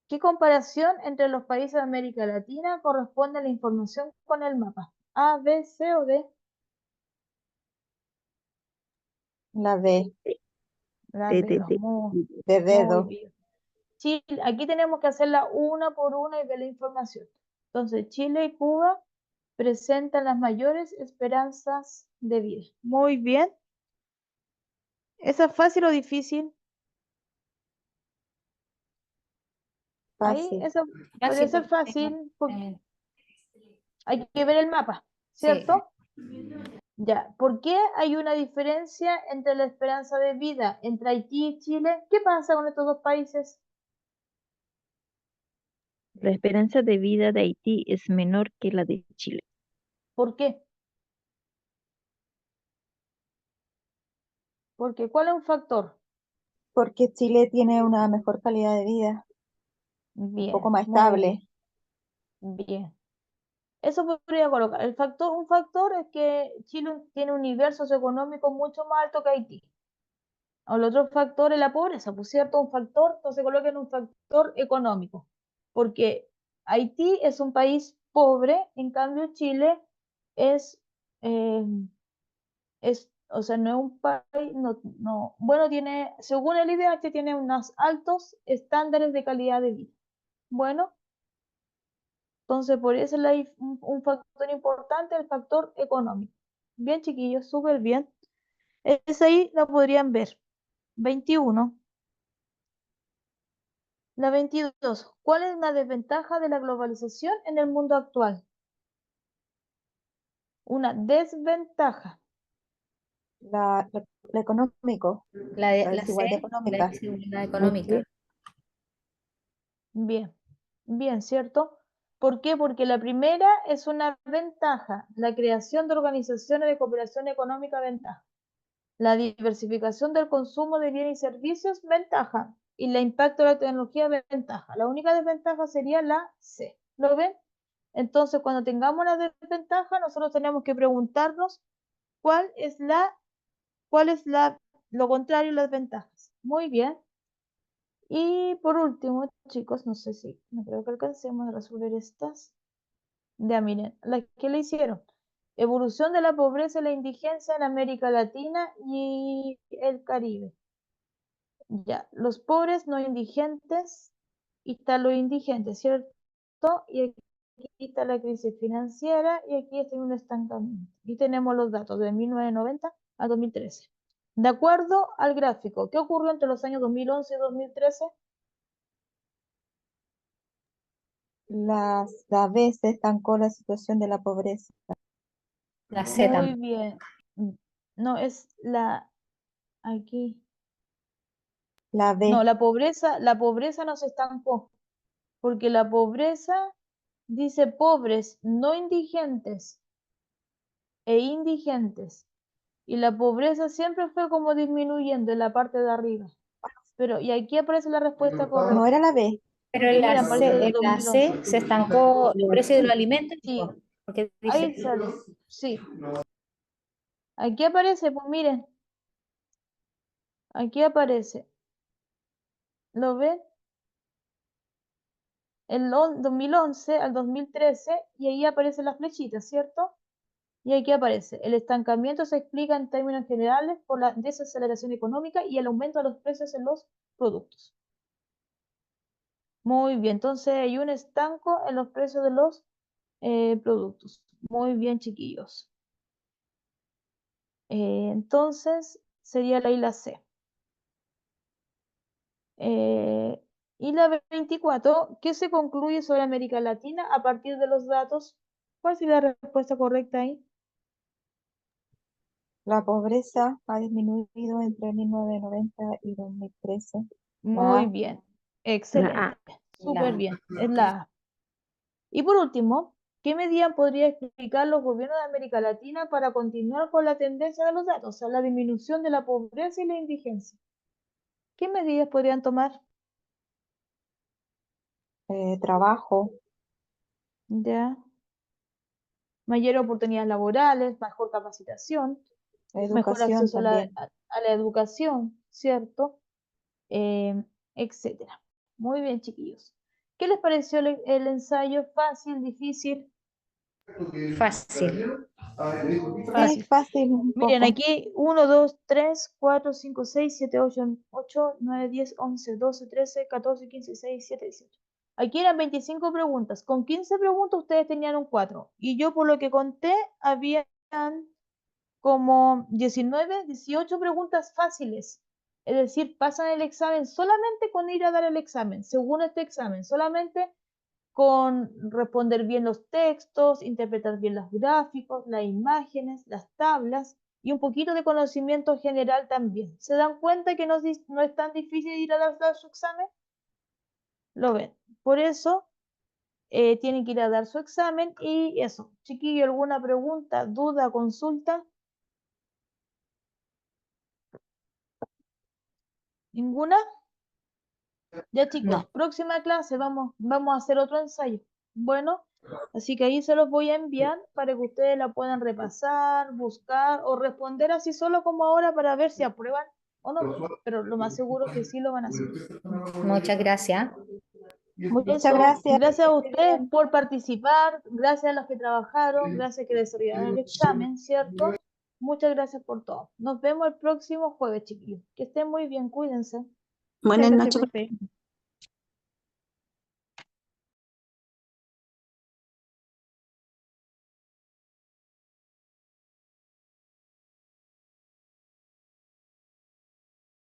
¿Qué comparación entre los países de América Latina corresponde a la información con el mapa? ¿A, B, C o D? La B, La T, B, T, T. muy de dedo. bien. Chile, aquí tenemos que hacerla una por una y ver la información. Entonces, Chile y Cuba presentan las mayores esperanzas de vida. Muy bien. ¿Esa es fácil o difícil? Ahí, Fácil. esa podría ser fácil porque hay que ver el mapa, ¿cierto? Ya, ¿por qué hay una diferencia entre la esperanza de vida entre Haití y Chile? ¿Qué pasa con estos dos países? La esperanza de vida de Haití es menor que la de Chile. ¿Por qué? Porque ¿cuál es un factor? Porque Chile tiene una mejor calidad de vida, un poco Bien, más muy estable. bien. Eso podría colocar. Un factor es que Chile tiene un nivel socioeconómico mucho más alto que Haití. O el otro factor es la pobreza, pues cierto, un factor, entonces coloquen un factor económico, porque Haití es un país pobre, en cambio Chile es, eh, o sea, no es un país, bueno, tiene, según el IDH, tiene unos altos estándares de calidad de vida. Bueno, entonces por eso es un factor importante, el factor económico. Bien, chiquillos, súper bien. Esa ahí la podrían ver. 21. La 22. ¿Cuál es la desventaja de la globalización en el mundo actual? Una desventaja. Lo económico, La la C, desigualdad la económica. desigualdad económica. Bien, bien, ¿cierto? ¿Por qué? Porque la primera es una ventaja, la creación de organizaciones de cooperación económica, ventaja. La diversificación del consumo de bienes y servicios, ventaja. Y el impacto de la tecnología, ventaja. La única desventaja sería la C. ¿Lo ven? Entonces, cuando tengamos una desventaja, nosotros tenemos que preguntarnos cuál es lo contrario, las ventajas. Muy bien. Y por último, chicos, no creo que alcancemos a resolver estas. Ya miren, las que le hicieron. Evolución de la pobreza y la indigencia en América Latina y el Caribe. Ya, los pobres no indigentes, y están los indigentes, ¿cierto? Y aquí está la crisis financiera y aquí está un estancamiento. Y tenemos los datos de 1990 a 2013. De acuerdo al gráfico, ¿qué ocurrió entre los años 2011 y 2013? La B se estancó la situación de la pobreza. La C Muy también. bien. No, es aquí. La B. No, la pobreza no se estancó, porque la pobreza dice pobres, no indigentes e indigentes. Y la pobreza siempre fue como disminuyendo en la parte de arriba. Pero, y aquí aparece la respuesta No correcta. era la B. Pero en Mira, aparece el en la 2011. C se estancó el precio de los alimentos, Sí, porque ahí dice, sale. Sí. Aquí aparece, pues miren. Aquí aparece. ¿Lo ven? El 2011 al 2013 y ahí aparecen las flechitas, ¿cierto? Y aquí aparece, el estancamiento se explica en términos generales por la desaceleración económica y el aumento de los precios en los productos. Muy bien, entonces hay un estanco en los precios de los productos. Muy bien, chiquillos. Entonces sería la isla C. Y la 24, ¿qué se concluye sobre América Latina a partir de los datos? ¿Cuál sería la respuesta correcta ahí? La pobreza ha disminuido entre 1990 y 2013. Muy A. bien, La excelente, A. súper bien, es la A. Y por último, ¿qué medida podría explicar los gobiernos de América Latina para continuar con la tendencia de los datos, o sea, la disminución de la pobreza y la indigencia? ¿Qué medidas podrían tomar? Trabajo, Ya, mayor oportunidades laborales, mejor capacitación, mejor educación acceso a también. a la educación, ¿cierto? Etcétera. Muy bien, chiquillos. ¿Qué les pareció el ensayo? ¿Fácil, difícil? fácil. Sí, Fácil. fácil un Miren, poco. aquí 1, 2, 3, 4, 5, 6, 7, 8, 9, 10, 11, 12, 13, 14, 15, 16, 17, 18. Aquí eran 25 preguntas. Con 15 preguntas ustedes tenían un 4. Y yo por lo que conté, habían como 19, 18 preguntas fáciles. Es decir, pasan el examen solamente con ir a dar el examen, según este examen, solamente con responder bien los textos, interpretar bien los gráficos, las imágenes, las tablas y un poquito de conocimiento general también. ¿Se dan cuenta que no es tan difícil ir a dar su examen? Lo ven. Por eso tienen que ir a dar su examen y eso. Chiquillo, ¿alguna pregunta, duda, consulta? ¿Ninguna? Ya chicos, No. próxima clase vamos a hacer otro ensayo. Bueno, así que ahí se los voy a enviar para que ustedes la puedan repasar, buscar o responder así solo como ahora para ver si aprueban o no. Pero lo más seguro es que sí lo van a hacer. Muchas gracias. Muchas Eso, gracias. gracias a Que esté ustedes bien. por participar, gracias a los que trabajaron, gracias a que desarrollaron el examen, ¿cierto? Muchas gracias por todo. Nos vemos el próximo jueves, chiquillos. Que estén muy bien, cuídense. Buenas Muchas noches, gracias, profe.